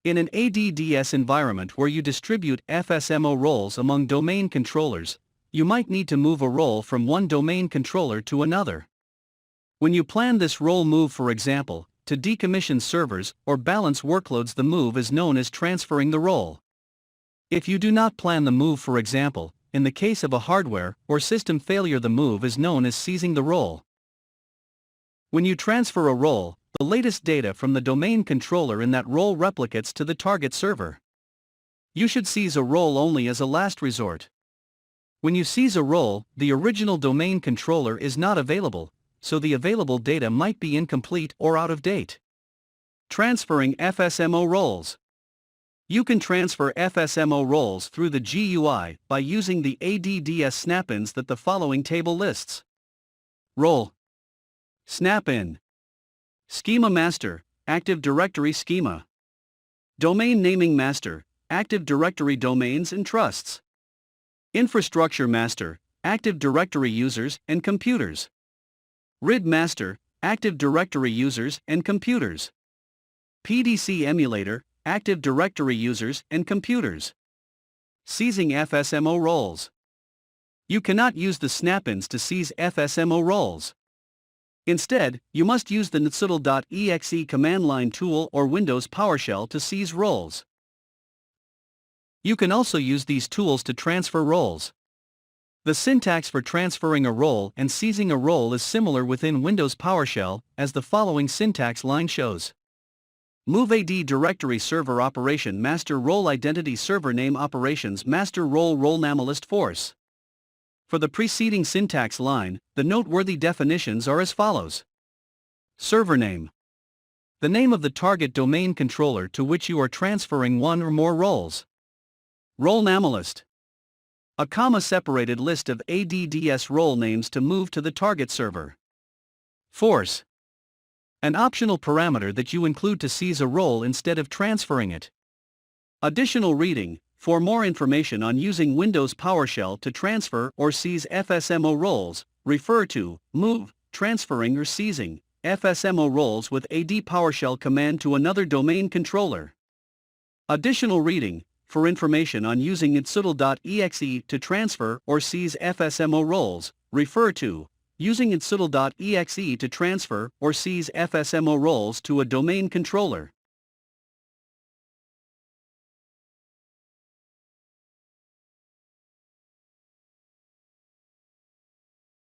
In an ADDS environment where you distribute FSMO roles among domain controllers, you might need to move a role from one domain controller to another. When you plan this role move, for example, to decommission servers or balance workloads, the move is known as transferring the role. If you do not plan the move, for example, in the case of a hardware or system failure, the move is known as seizing the role. When you transfer a role, the latest data from the domain controller in that role replicates to the target server. You should seize a role only as a last resort. When you seize a role, the original domain controller is not available, so the available data might be incomplete or out of date. Transferring FSMO roles. You can transfer FSMO roles through the GUI by using the ADDS snap-ins that the following table lists. Role. Snap-in. Schema Master, Active Directory Schema. Domain Naming Master, Active Directory Domains and Trusts. Infrastructure Master, Active Directory Users and Computers. RID Master, Active Directory Users and Computers. PDC Emulator, Active Directory Users and Computers. Seizing FSMO roles. You cannot use the snap-ins to seize FSMO roles. Instead, you must use the noteworthy.exe command line tool or Windows PowerShell to seize roles. You can also use these tools to transfer roles. The syntax for transferring a role and seizing a role is similar within Windows PowerShell, as the following syntax line shows. Move AD Directory Server Operation Master Role Identity Server Name Operations Master Role Namelist Force. For the preceding syntax line, the noteworthy definitions are as follows. Server name. The name of the target domain controller to which you are transferring one or more roles. Role namelist. A comma-separated list of ADDS role names to move to the target server. Force. An optional parameter that you include to seize a role instead of transferring it. Additional reading. For more information on using Windows PowerShell to transfer or seize FSMO roles, refer to Move, Transferring or Seizing FSMO roles with AD PowerShell command to another domain controller. Additional reading. For information on using noteworthy.exe to transfer or seize FSMO roles, refer to Using noteworthy.exe to transfer or seize FSMO roles to a domain controller.